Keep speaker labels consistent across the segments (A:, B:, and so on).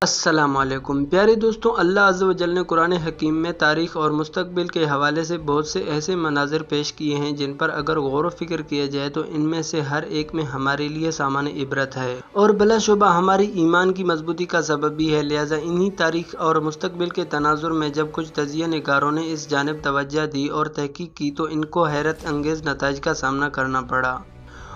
A: السلام علیکم پیارے دوستوں، اللہ عز و جل نے قرآن حکیم میں تاریخ اور مستقبل کے حوالے سے بہت سے ایسے مناظر پیش کیے ہیں جن پر اگر غور و فکر کیا جائے تو ان میں سے ہر ایک میں ہمارے لیے سامان عبرت ہے اور بلا شبہ ہماری ایمان کی مضبوطی کا سبب بھی ہے۔ لہٰذا انہی تاریخ اور مستقبل کے تناظر میں جب کچھ تجزیہ نگاروں نے اس جانب توجہ دی اور تحقیق کی تو ان کو حیرت انگیز نتائج کا سامنا کرنا پڑا۔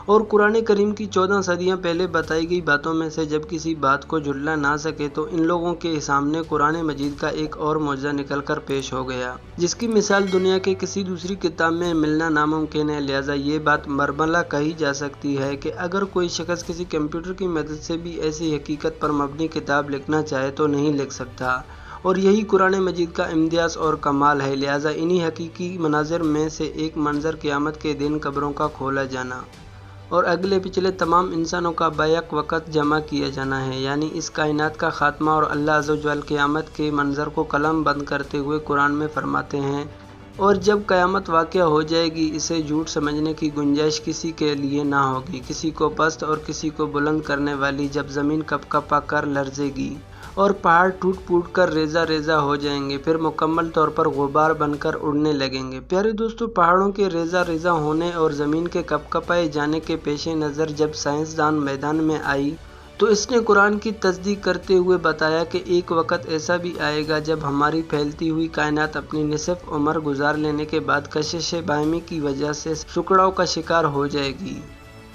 A: اور قرآن کریم کی 14 صدیاں پہلے بتائی گئی باتوں میں سے جب کسی بات کو جھٹلا نہ سکے تو ان لوگوں کے سامنے قرآن مجید کا ایک اور معجزہ نکل کر پیش ہو گیا، جس کی مثال دنیا کے کسی دوسری کتاب میں ملنا ناممکن ہے۔ لہٰذا یہ بات برملا کہی جا سکتی ہے کہ اگر کوئی شخص کسی کمپیوٹر کی مدد سے بھی ایسی حقیقت پر مبنی کتاب لکھنا چاہے تو نہیں لکھ سکتا، اور یہی قرآن مجید کا امتیاز اور کمال ہے۔ لہٰذا انہی حقیقی مناظر میں سے ایک منظر قیامت کے دن قبروں کا کھولا جانا اور اگلے پچھلے تمام انسانوں کا بیک وقت جمع کیا جانا ہے، یعنی اس کائنات کا خاتمہ۔ اور اللہ عز و جل قیامت کے منظر کو قلم بند کرتے ہوئے قرآن میں فرماتے ہیں، اور جب قیامت واقع ہو جائے گی اسے جھوٹ سمجھنے کی گنجائش کسی کے لیے نہ ہوگی، کسی کو پست اور کسی کو بلند کرنے والی۔ جب زمین کپ کپا کر لرزے گی اور پہاڑ ٹوٹ پھوٹ کر ریزہ ریزہ ہو جائیں گے، پھر مکمل طور پر غبار بن کر اڑنے لگیں گے۔ پیارے دوستو، پہاڑوں کے ریزہ ریزہ ہونے اور زمین کے کپ کپائے جانے کے پیش نظر جب سائنسدان میدان میں آئی تو اس نے قرآن کی تصدیق کرتے ہوئے بتایا کہ ایک وقت ایسا بھی آئے گا جب ہماری پھیلتی ہوئی کائنات اپنی نصف عمر گزار لینے کے بعد کشش باہمی کی وجہ سے سکڑوں کا شکار ہو جائے گی،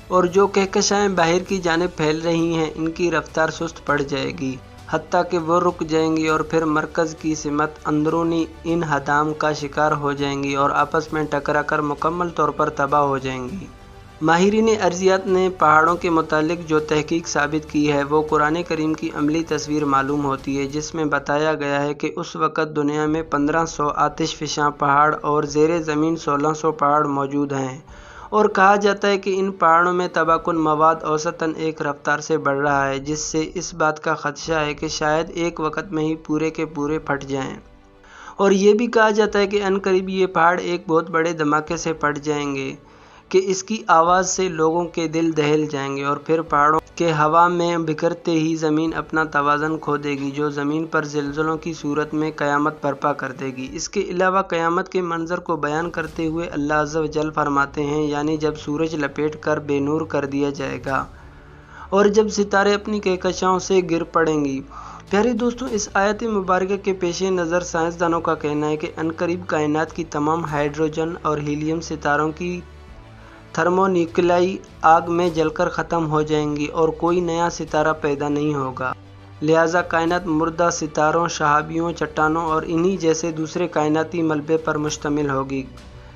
A: اور جو کہکشائیں باہر کی جانب پھیل رہی ہیں ان کی رفتار سست پڑ جائے گی، حتیٰ کہ وہ رک جائیں گی اور پھر مرکز کی سمت اندرونی انہدام کا شکار ہو جائیں گی اور آپس میں ٹکرا کر مکمل طور پر تباہ ہو جائیں گی۔ ماہرین ارضیات نے پہاڑوں کے متعلق جو تحقیق ثابت کی ہے وہ قرآن کریم کی عملی تصویر معلوم ہوتی ہے، جس میں بتایا گیا ہے کہ اس وقت دنیا میں 1500 آتش فشاں پہاڑ اور زیر زمین 1600 پہاڑ موجود ہیں، اور کہا جاتا ہے کہ ان پہاڑوں میں تباہ کن مواد اوسطاً ایک رفتار سے بڑھ رہا ہے، جس سے اس بات کا خدشہ ہے کہ شاید ایک وقت میں ہی پورے کے پورے پھٹ جائیں۔ اور یہ بھی کہا جاتا ہے کہ عنقریب یہ پہاڑ ایک بہت بڑے دھماکے سے پھٹ جائیں گے کہ اس کی آواز سے لوگوں کے دل دہل جائیں گے، اور پھر پہاڑوں کے ہوا میں بکھرتے ہی زمین اپنا توازن کھو دے گی، جو زمین پر زلزلوں کی صورت میں قیامت برپا کر دے گی۔ اس کے علاوہ قیامت کے منظر کو بیان کرتے ہوئے اللہ عز و جل فرماتے ہیں، یعنی جب سورج لپیٹ کر بے نور کر دیا جائے گا اور جب ستارے اپنی کہکشاؤں سے گر پڑیں گی۔ پیارے دوستوں، اس آیت مبارکہ کے پیش نظر سائنسدانوں کا کہنا ہے کہ عنقریب کائنات کی تمام ہائیڈروجن اور ہیلیم ستاروں کی تھرمونیوکلیائی آگ میں جل کر ختم ہو جائیں گی اور کوئی نیا ستارہ پیدا نہیں ہوگا۔ لہٰذا کائنات مردہ ستاروں، شہابیوں، چٹانوں اور انہی جیسے دوسرے کائناتی ملبے پر مشتمل ہوگی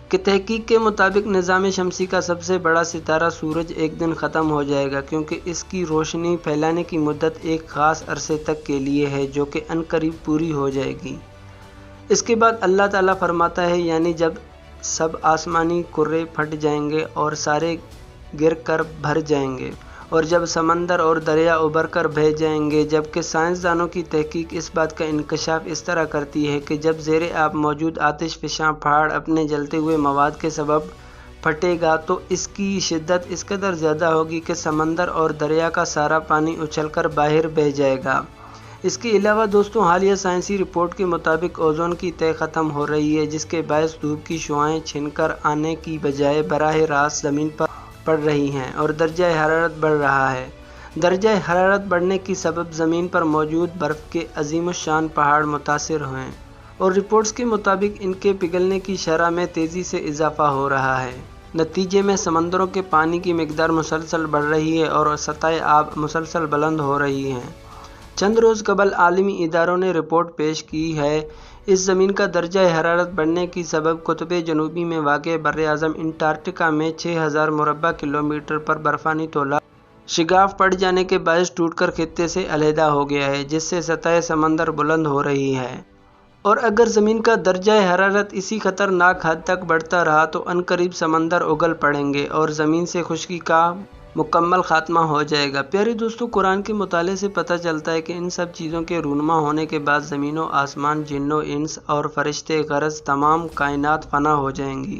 A: کہ تحقیق کے مطابق نظام شمسی کا سب سے بڑا ستارہ سورج ایک دن ختم ہو جائے گا، کیونکہ اس کی روشنی پھیلانے کی مدت ایک خاص عرصے تک کے لیے ہے جو کہ عنقریب پوری ہو جائے گی۔ اس کے بعد اللہ تعالیٰ فرماتا ہے، یعنی جب سب آسمانی کرے پھٹ جائیں گے اور سارے گر کر بھر جائیں گے، اور جب سمندر اور دریا ابھر کر بہہ جائیں گے، جبکہ سائنسدانوں کی تحقیق اس بات کا انکشاف اس طرح کرتی ہے کہ جب زیر آب موجود آتش فشاں پہاڑ اپنے جلتے ہوئے مواد کے سبب پھٹے گا تو اس کی شدت اس قدر زیادہ ہوگی کہ سمندر اور دریا کا سارا پانی اچھل کر باہر بہہ جائے گا۔ اس کے علاوہ دوستوں، حالیہ سائنسی رپورٹ کے مطابق اوزون کی تہ ختم ہو رہی ہے، جس کے باعث دھوپ کی شعاعیں چھن کر آنے کی بجائے براہ راست زمین پر پڑ رہی ہیں اور درجہ حرارت بڑھ رہا ہے۔ درجہ حرارت بڑھنے کی سبب زمین پر موجود برف کے عظیم الشان پہاڑ متاثر ہوئے، اور رپورٹس کے مطابق ان کے پگھلنے کی شرح میں تیزی سے اضافہ ہو رہا ہے۔ نتیجے میں سمندروں کے پانی کی مقدار مسلسل بڑھ رہی ہے اور سطح آب مسلسل بلند ہو رہی ہے۔ چند روز قبل عالمی اداروں نے رپورٹ پیش کی ہے، اس زمین کا درجہ حرارت بڑھنے کی سبب قطب جنوبی میں واقع براعظم انٹارکٹیکا میں 6000 مربع کلومیٹر پر برفانی تولہ شگاف پڑ جانے کے باعث ٹوٹ کر خطے سے علیحدہ ہو گیا ہے، جس سے سطح سمندر بلند ہو رہی ہے۔ اور اگر زمین کا درجہ حرارت اسی خطرناک حد تک بڑھتا رہا تو عنقریب سمندر اگل پڑیں گے اور زمین سے خشکی کا مکمل خاتمہ ہو جائے گا۔ پیارے دوستو، قرآن کے مطالعے سے پتہ چلتا ہے کہ ان سب چیزوں کے رونما ہونے کے بعد زمین و آسمان، جن و انس اور فرشتے غرض تمام کائنات فنا ہو جائیں گی،